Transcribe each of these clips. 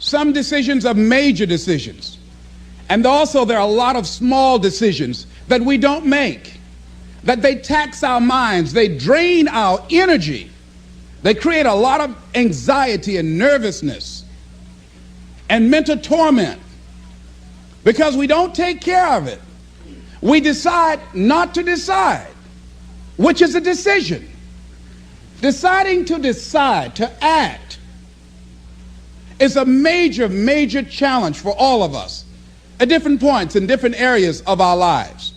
Some decisions are major decisions. And also there are a lot of small decisions that we don't make, that they tax our minds, they drain our energy, they create a lot of anxiety and nervousness and mental torment because we don't take care of it. We decide not to decide, which is a decision. Deciding to decide, to act, is a major, major challenge for all of us at different points in different areas of our lives.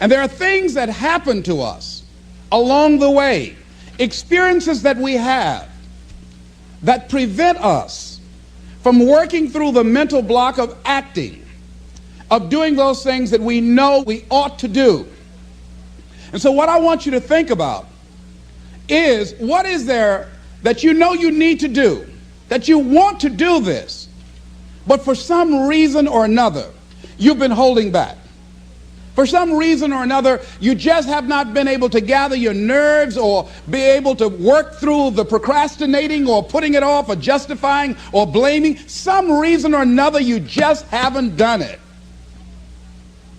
And there are things that happen to us along the way, experiences that we have that prevent us from working through the mental block of acting, of doing those things that we know we ought to do. And so what I want you to think about is, what is there that you know you need to do, that you want to do this, but for some reason or another, you've been holding back. For some reason or another, you just have not been able to gather your nerves or be able to work through the procrastinating or putting it off or justifying or blaming. Some reason or another, you just haven't done it.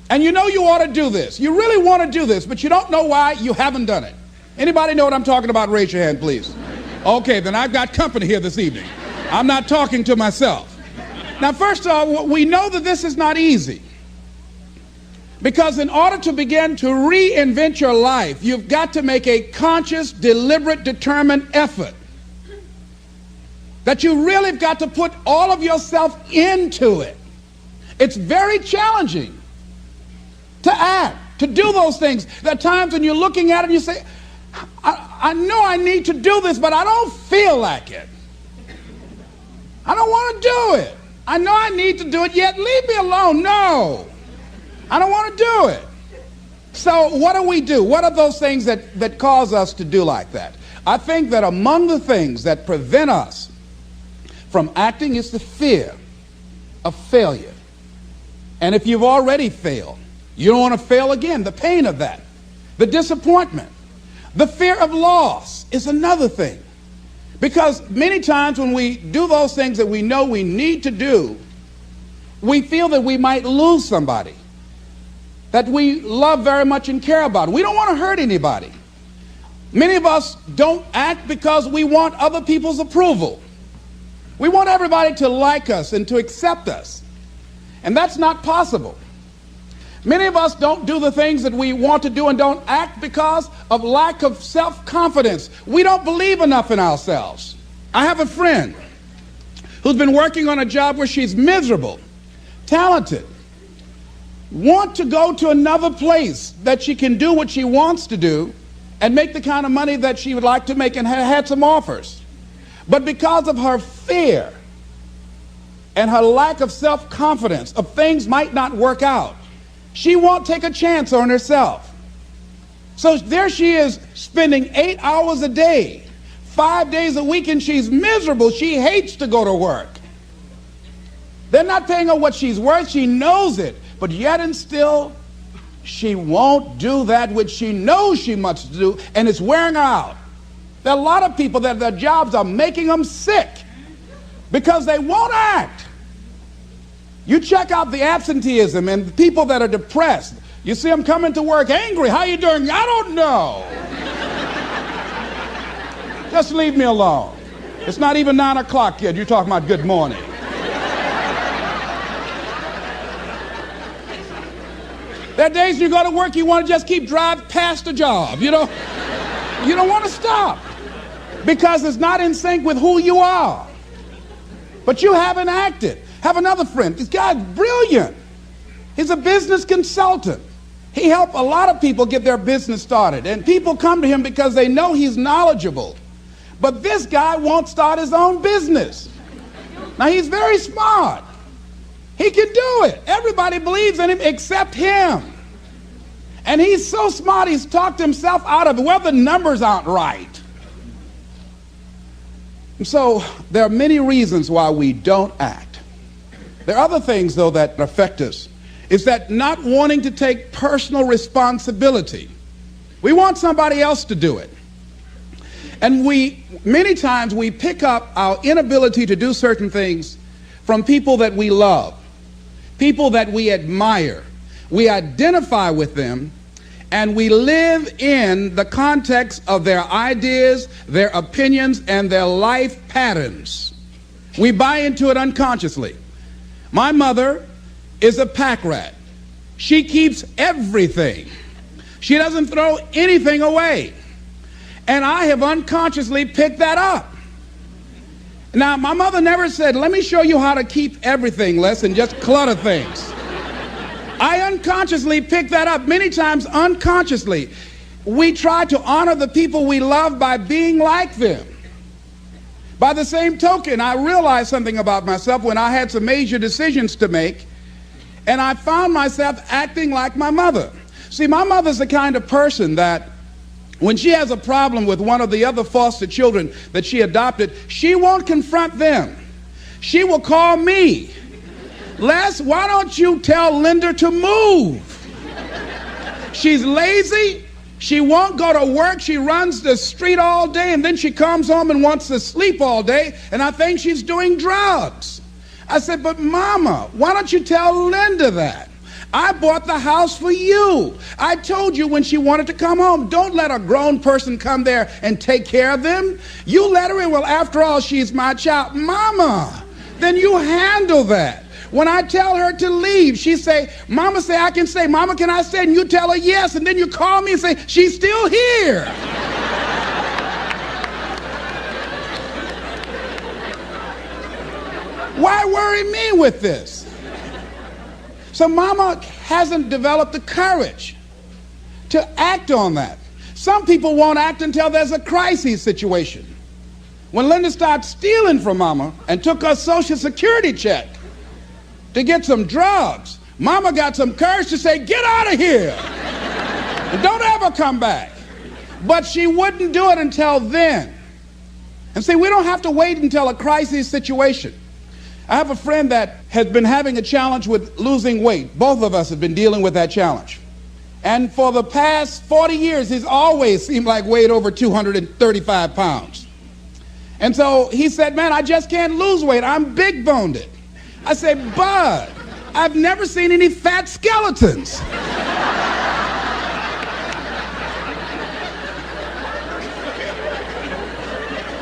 And you know you ought to do this. You really want to do this, but you don't know why you haven't done it. Anybody know what I'm talking about? Raise your hand, please. Okay, then I've got company here this evening. I'm not talking to myself. Now, first of all, we know that this is not easy. Because in order to begin to reinvent your life, you've got to make a conscious, deliberate, determined effort. That you really have got to put all of yourself into it. It's very challenging to act, to do those things. There are times when you're looking at it and you say, I know I need to do this, but I don't feel like it. I don't want to do it. I know I need to do it, yet leave me alone. No, I don't want to do it. So what do we do? What are those things that cause us to do like that? I think that among the things that prevent us from acting is the fear of failure. And if you've already failed, you don't want to fail again. The pain of that, the disappointment, the fear of loss is another thing. Because many times when we do those things that we know we need to do, we feel that we might lose somebody that we love very much and care about. We don't want to hurt anybody. Many of us don't act because we want other people's approval. We want everybody to like us and to accept us. And that's not possible. Many of us don't do the things that we want to do and don't act because of lack of self-confidence. We don't believe enough in ourselves. I have a friend who's been working on a job where she's miserable, talented, want to go to another place that she can do what she wants to do and make the kind of money that she would like to make, and had some offers. But because of her fear and her lack of self-confidence of things might not work out, she won't take a chance on herself. So there she is, spending 8 hours a day, 5 days a week, and she's miserable. She hates to go to work. They're not paying her what she's worth. She knows it. But yet and still, she won't do that which she knows she must do, and it's wearing her out. There are a lot of people that their jobs are making them sick because they won't act. You check out the absenteeism and the people that are depressed. You see them coming to work angry. How you doing? I don't know. Just leave me alone. It's not even 9 o'clock yet. You're talking about good morning. There are days you go to work, you want to just keep driving past the job. You don't want to stop because it's not in sync with who you are. But you haven't acted. Have another friend. This guy's brilliant. He's a business consultant. He helped a lot of people get their business started. And people come to him because they know he's knowledgeable. But this guy won't start his own business. Now, he's very smart. He can do it. Everybody believes in him except him. And he's so smart, he's talked himself out of it. Well, the numbers aren't right. And so there are many reasons why we don't act. There are other things, though, that affect us. Is that not wanting to take personal responsibility. We want somebody else to do it. And many times we pick up our inability to do certain things from people that we love, people that we admire. We identify with them, and we live in the context of their ideas, their opinions, and their life patterns. We buy into it unconsciously. My mother is a pack rat. She keeps everything. She doesn't throw anything away. And I have unconsciously picked that up. Now, my mother never said, let me show you how to keep everything, Les, and just clutter things. I unconsciously picked that up, many times unconsciously. We try to honor the people we love by being like them. By the same token, I realized something about myself when I had some major decisions to make, and I found myself acting like my mother. See, my mother's the kind of person that when she has a problem with one of the other foster children that she adopted, she won't confront them. She will call me. Les, why don't you tell Linda to move? She's lazy. She won't go to work. She runs the street all day, and then she comes home and wants to sleep all day, and I think she's doing drugs. I said, but Mama, why don't you tell Linda that? I bought the house for you. I told you when she wanted to come home, don't let a grown person come there and take care of them. You let her in. Well, after all, she's my child. Mama, then you handle that. When I tell her to leave, she say, Mama say I can stay. Mama, can I stay? And you tell her yes, and then you call me and say, she's still here. Why worry me with this? So Mama hasn't developed the courage to act on that. Some people won't act until there's a crisis situation. When Linda started stealing from Mama and took her Social Security check to get some drugs, Mama got some courage to say, get out of here. And don't ever come back. But she wouldn't do it until then. And see, we don't have to wait until a crisis situation. I have a friend that has been having a challenge with losing weight. Both of us have been dealing with that challenge. And for the past 40 years, he's always seemed like weighed over 235 pounds. And so he said, man, I just can't lose weight. I'm big-boned. I said, Bud, I've never seen any fat skeletons.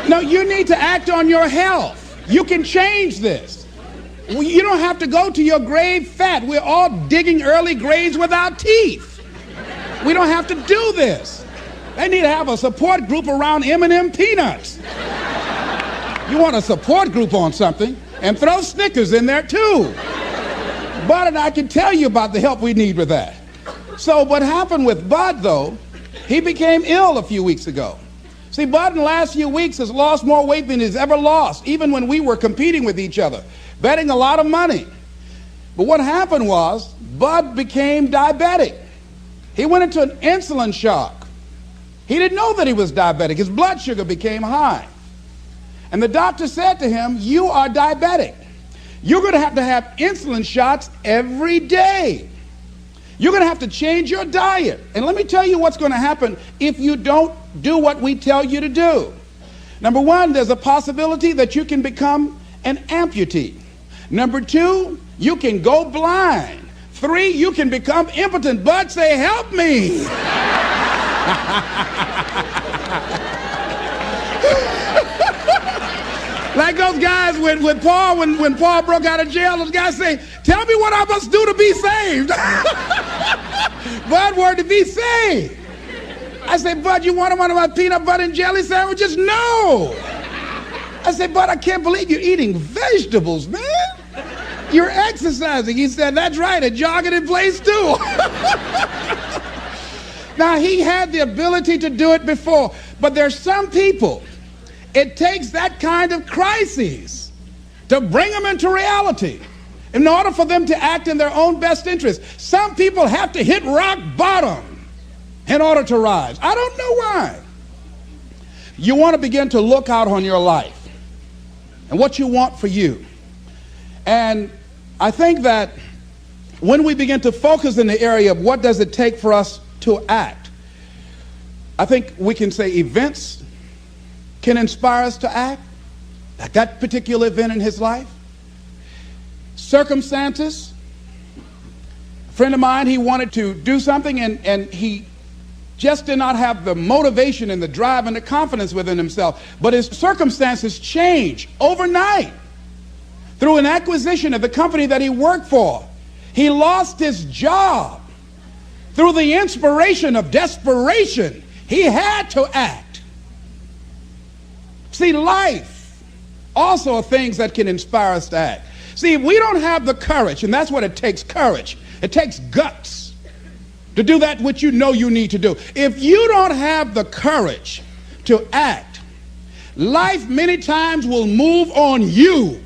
No, you need to act on your health. You can change this. You don't have to go to your grave fat. We're all digging early graves without teeth. We don't have to do this. They need to have a support group around M&M peanuts. You want a support group on something, and throw Snickers in there too. Bud and I can tell you about the help we need with that. So what happened with Bud, though, he became ill a few weeks ago. See, Bud in the last few weeks has lost more weight than he's ever lost, even when we were competing with each other, betting a lot of money. But what happened was, Bud became diabetic. He went into an insulin shock. He didn't know that he was diabetic. His blood sugar became high. And the doctor said to him, you are diabetic. You're going to have insulin shots every day. You're going to have to change your diet. And let me tell you what's going to happen if you don't do what we tell you to do. Number one, there's a possibility that you can become an amputee. Number two, you can go blind. Three, you can become impotent. Bud, say, help me. Like those guys with Paul, when Paul broke out of jail, those guys say, tell me what I must do to be saved. Bud wanted to be saved. I said, Bud, you wanted one of my peanut butter and jelly sandwiches? No. I said, Bud, I can't believe you're eating vegetables, man. You're exercising. He said, that's right, and jogging in place too. Now, he had the ability to do it before, but there's some people, it takes that kind of crisis to bring them into reality in order for them to act in their own best interest. Some people have to hit rock bottom in order to rise. I don't know why. You want to begin to look out on your life and what you want for you. And I think that when we begin to focus in the area of what does it take for us to act, I think we can say events can inspire us to act, like that particular event in his life. circumstances. A friend of mine, he wanted to do something and he just did not have the motivation and the drive and the confidence within himself. But his circumstances changed overnight through an acquisition of the company that he worked for. He lost his job through the inspiration of desperation. He had to act. See, life also are things that can inspire us to act. See, if we don't have the courage, and that's what it takes, courage. It takes guts to do that which you know you need to do. If you don't have the courage to act, life many times will move on you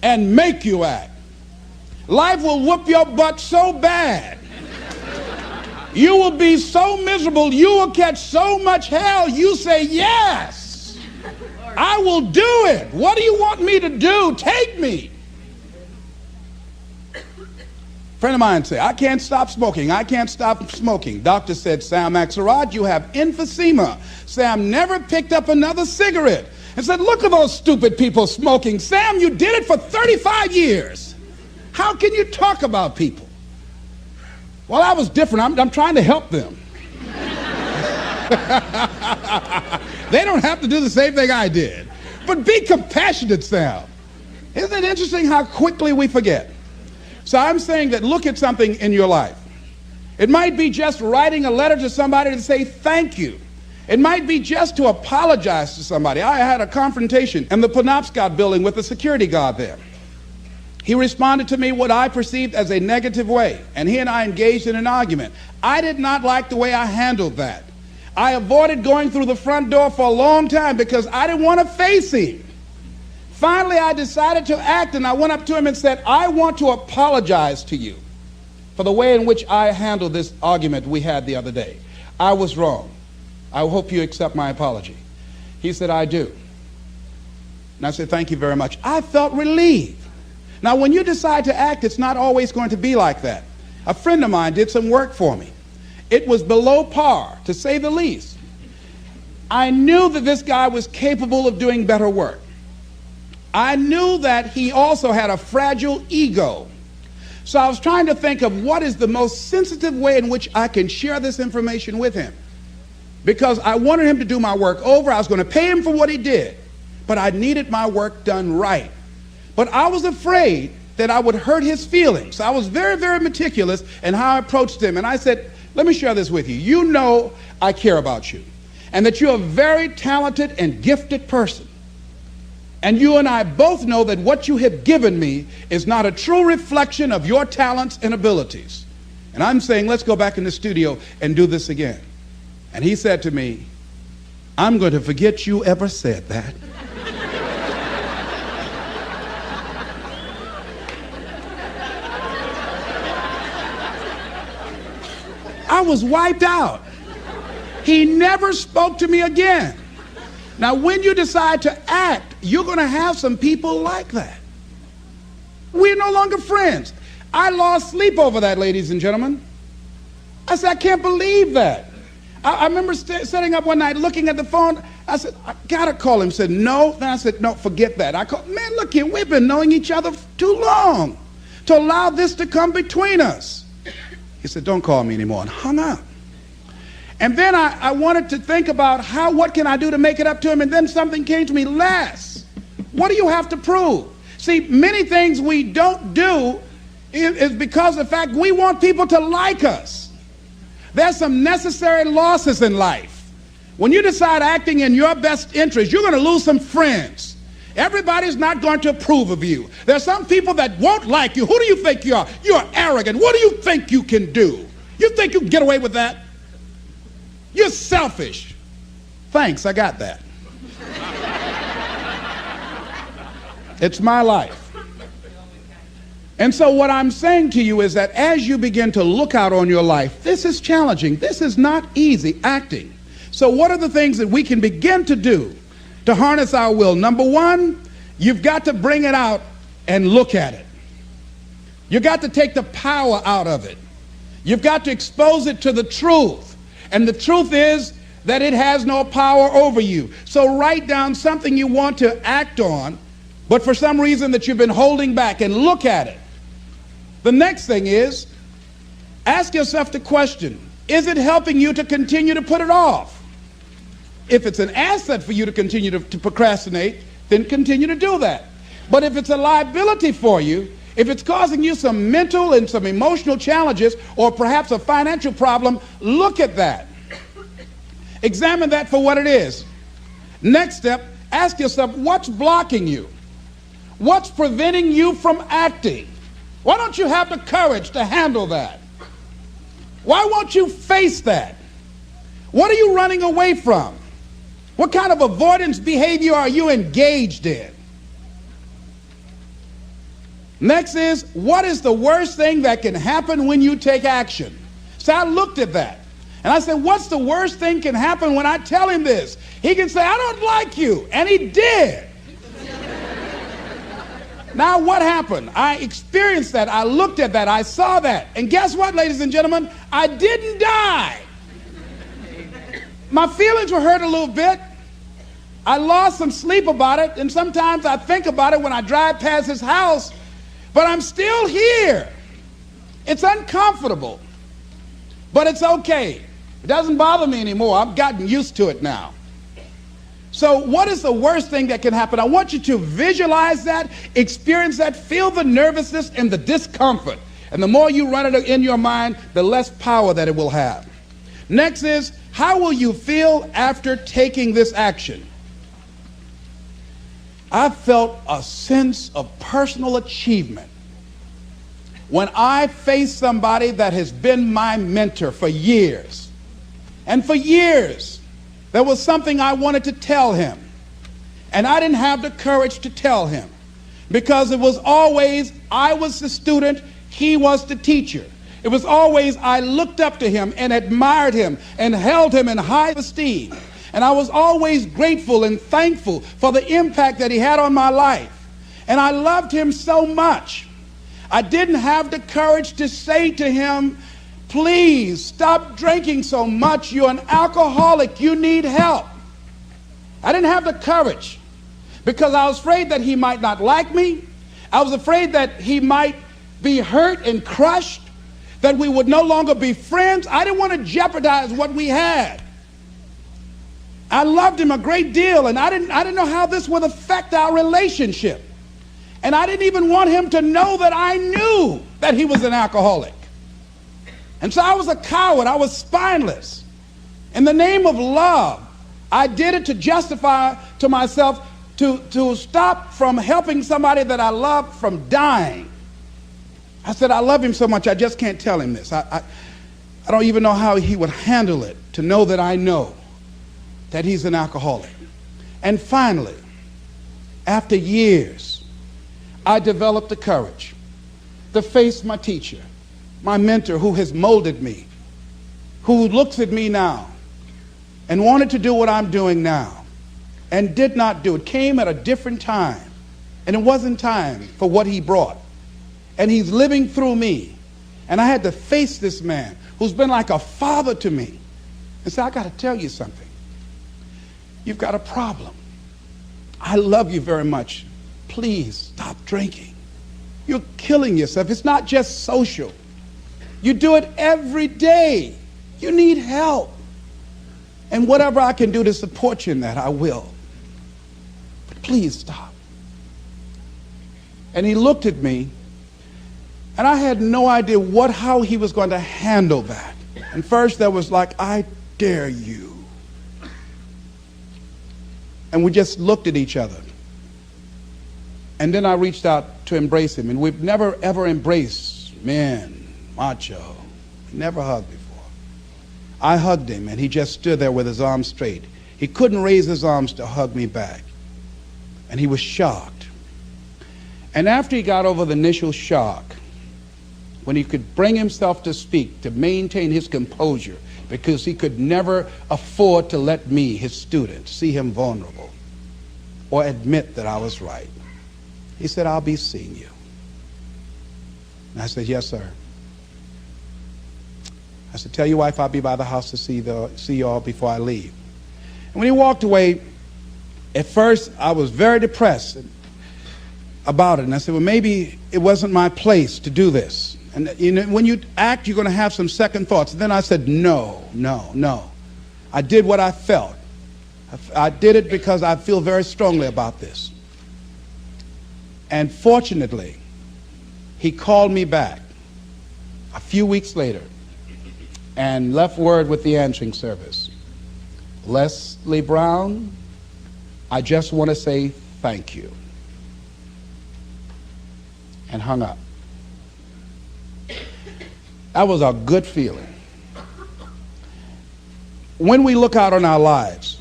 and make you act. Life will whoop your butt so bad. You will be so miserable, you will catch so much hell, you say, yes, I will do it. What do you want me to do? Take me. A friend of mine said, I can't stop smoking. I can't stop smoking. Doctor said, Sam Axelrod, you have emphysema. Sam never picked up another cigarette and said, look at those stupid people smoking. Sam, you did it for 35 years. How can you talk about people? Well, I was different. I'm trying to help them. They don't have to do the same thing I did. But be compassionate, Sam. Isn't it interesting how quickly we forget? So I'm saying that look at something in your life. It might be just writing a letter to somebody to say thank you. It might be just to apologize to somebody. I had a confrontation in the Penobscot building with the security guard there. He responded to me what I perceived as a negative way, and he and I engaged in an argument. I did not like the way I handled that. I avoided going through the front door for a long time because I didn't want to face him. Finally, I decided to act, and I went up to him and said, I want to apologize to you for the way in which I handled this argument we had the other day. I was wrong. I hope you accept my apology. He said, I do. And I said, thank you very much. I felt relieved. Now, when you decide to act, it's not always going to be like that. A friend of mine did some work for me. It was below par, to say the least. I knew that this guy was capable of doing better work. I knew that he also had a fragile ego. So I was trying to think of what is the most sensitive way in which I can share this information with him. Because I wanted him to do my work over. I was going to pay him for what he did. But I needed my work done right. But I was afraid that I would hurt his feelings. So I was very, very meticulous in how I approached him. And I said, let me share this with you. You know I care about you. And that you're a very talented and gifted person. And you and I both know that what you have given me is not a true reflection of your talents and abilities. And I'm saying, let's go back in the studio and do this again. And he said to me, I'm going to forget you ever said that. I was wiped out. He never spoke to me again. Now, when you decide to act, you're going to have some people like that. We're no longer friends. I lost sleep over that, ladies and gentlemen. I said, I can't believe that. I remember sitting up one night looking at the phone. I said, I got to call him. He said, no. Then I said, no, forget that. I called, man, look here, we've been knowing each other too long to allow this to come between us. He said, don't call me anymore, and hung up. And then I wanted to think about what can I do to make it up to him, and then something came to me, Les, what do you have to prove? See, many things we don't do is because of the fact we want people to like us. There's some necessary losses in life. When you decide acting in your best interest, you're going to lose some friends. Everybody's not going to approve of you. There's some people that won't like you. Who do you think you are? You're arrogant. What do you think you can do? You think you can get away with that? You're selfish. Thanks, I got that. It's my life. And so what I'm saying to you is that as you begin to look out on your life, this is challenging. This is not easy, acting. So what are the things that we can begin to do to harness our will? Number one, you've got to bring it out and look at it. You've got to take the power out of it. You've got to expose it to the truth. And the truth is that it has no power over you. So write down something you want to act on but for some reason that you've been holding back, and look at it. The next thing is, ask yourself the question, is it helping you to continue to put it off? If it's an asset for you to continue to procrastinate, then continue to do that. But if it's a liability for you, if it's causing you some mental and some emotional challenges, or perhaps a financial problem, look at that. Examine that for what it is. Next step, ask yourself, what's blocking you? What's preventing you from acting? Why don't you have the courage to handle that? Why won't you face that? What are you running away from? What kind of avoidance behavior are you engaged in? Next is, what is the worst thing that can happen when you take action? So I looked at that, and I said, what's the worst thing can happen when I tell him this? He can say, I don't like you, and he did. Now what happened? I experienced that, I looked at that, I saw that, and guess what, ladies and gentlemen? I didn't die. My feelings were hurt a little bit. I lost some sleep about it, and sometimes I think about it when I drive past his house, but I'm still here. It's uncomfortable, but it's okay. It doesn't bother me anymore. I've gotten used to it now. So what is the worst thing that can happen? I want you to visualize that, experience that, feel the nervousness and the discomfort. And the more you run it in your mind, the less power that it will have. Next is, how will you feel after taking this action? I felt a sense of personal achievement when I faced somebody that has been my mentor for years. And for years, there was something I wanted to tell him, and I didn't have the courage to tell him, because it was always, I was the student, he was the teacher. It was always, I looked up to him and admired him and held him in high esteem. And I was always grateful and thankful for the impact that he had on my life. And I loved him so much. I didn't have the courage to say to him, please stop drinking so much. You're an alcoholic. You need help. I didn't have the courage because I was afraid that he might not like me. I was afraid that he might be hurt and crushed, that we would no longer be friends. I didn't want to jeopardize what we had. I loved him a great deal, and I didn't know how this would affect our relationship. And I didn't even want him to know that I knew that he was an alcoholic. And so I was a coward. I was spineless. In the name of love, I did it to justify to myself to stop from helping somebody that I loved from dying. I said, I love him so much, I just can't tell him this. I don't even know how he would handle it, to know that I know that he's an alcoholic. And finally, after years, I developed the courage to face my teacher, my mentor who has molded me, who looks at me now and wanted to do what I'm doing now and did not do it, came at a different time, and it wasn't time for what he brought. And he's living through me. And I had to face this man who's been like a father to me and say, I got to tell you something. You've got a problem. I love you very much. Please stop drinking. You're killing yourself. It's not just social. You do it every day. You need help. And whatever I can do to support you in that, I will. But please stop. And he looked at me, and I had no idea how he was going to handle that. And first there was like, I dare you. And we just looked at each other. And then I reached out to embrace him. And we've never, ever embraced men, macho. Never hugged before. I hugged him, and he just stood there with his arms straight. He couldn't raise his arms to hug me back. And he was shocked. And after he got over the initial shock, when he could bring himself to speak, to maintain his composure, because he could never afford to let me, his student, see him vulnerable or admit that I was right. He said, I'll be seeing you. And I said, yes, sir. I said, tell your wife I'll be by the house to see you all before I leave. And when he walked away, at first I was very depressed. about it. And I said, well, maybe it wasn't my place to do this. And you know, when you act, you're going to have some second thoughts. And then I said, no. I did what I felt. I did it because I feel very strongly about this. And fortunately, he called me back a few weeks later and left word with the answering service. Leslie Brown, I just want to say thank you. And hung up. That was a good feeling. When we look out on our lives,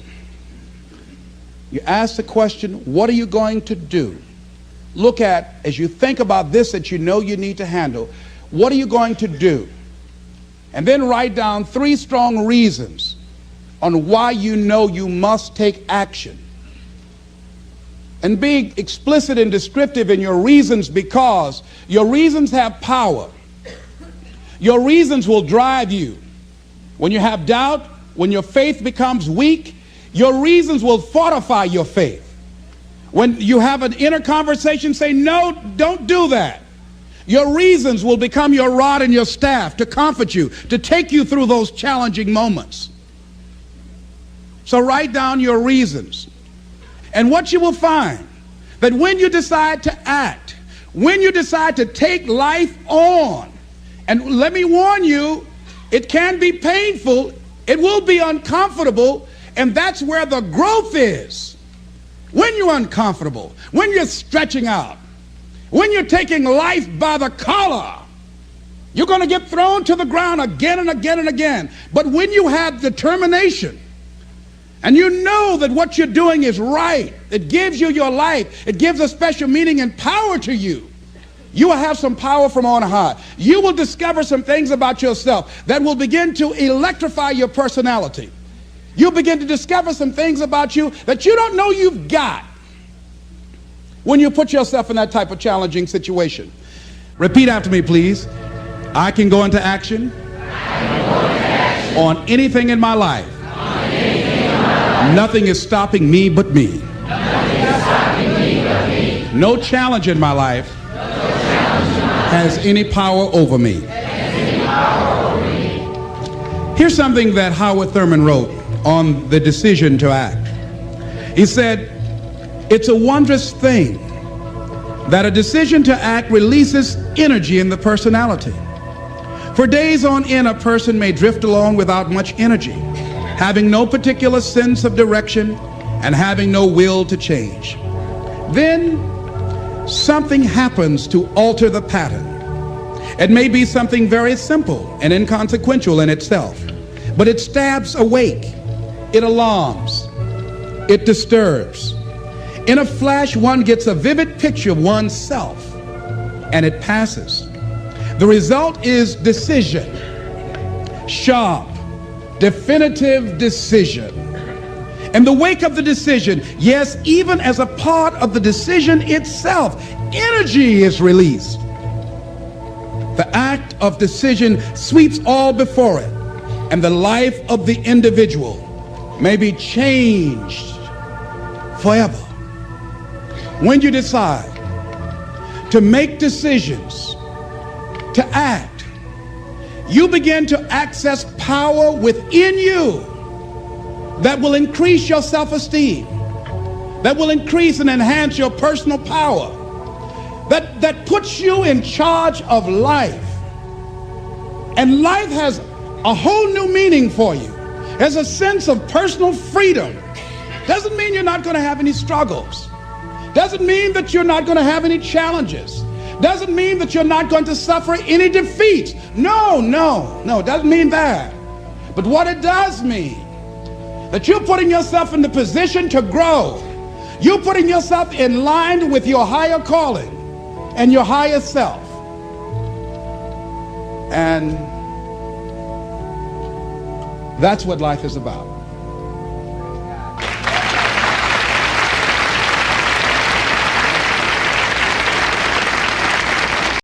you ask the question, what are you going to do? Look at, as you think about this that you know you need to handle, what are you going to do? And then write down 3 strong reasons on why you know you must take action. And be explicit and descriptive in your reasons, because your reasons have power. Your reasons will drive you. When you have doubt, when your faith becomes weak, your reasons will fortify your faith. When you have an inner conversation, say, no, don't do that. Your reasons will become your rod and your staff to comfort you, to take you through those challenging moments. So write down your reasons. And what you will find, that when you decide to act, when you decide to take life on, and let me warn you, it can be painful, it will be uncomfortable, and that's where the growth is. When you're uncomfortable, when you're stretching out, when you're taking life by the collar, you're going to get thrown to the ground again and again and again. But when you have determination, and you know that what you're doing is right, it gives you your life, it gives a special meaning and power to you, you will have some power from on high. You will discover some things about yourself that will begin to electrify your personality. You'll begin to discover some things about you that you don't know you've got when you put yourself in that type of challenging situation. Repeat after me, please. I can go into action on anything in my life. Nothing is stopping me but me. No challenge in my life has any power over me. Here's something that Howard Thurman wrote on the decision to act. He said, it's a wondrous thing that a decision to act releases energy in the personality. For days on end, a person may drift along without much energy, having no particular sense of direction and having no will to change. Then something happens to alter the pattern. It may be something very simple and inconsequential in itself, but it stabs awake, it alarms, it disturbs. In a flash, one gets a vivid picture of oneself, and it passes. The result is decision, sharp, definitive decision. In the wake of the decision, yes, even as a part of the decision itself, energy is released. The act of decision sweeps all before it, and the life of the individual may be changed forever. When you decide to make decisions, to act, you begin to access power within you that will increase your self-esteem, that will increase and enhance your personal power, that puts you in charge of life. And life has a whole new meaning for you. There's a sense of personal freedom. Doesn't mean you're not going to have any struggles. Doesn't mean that you're not going to have any challenges. Doesn't mean that you're not going to suffer any defeats. No, it doesn't mean that. But what it does mean, that you're putting yourself in the position to grow. You're putting yourself in line with your higher calling and your higher self. And that's what life is about.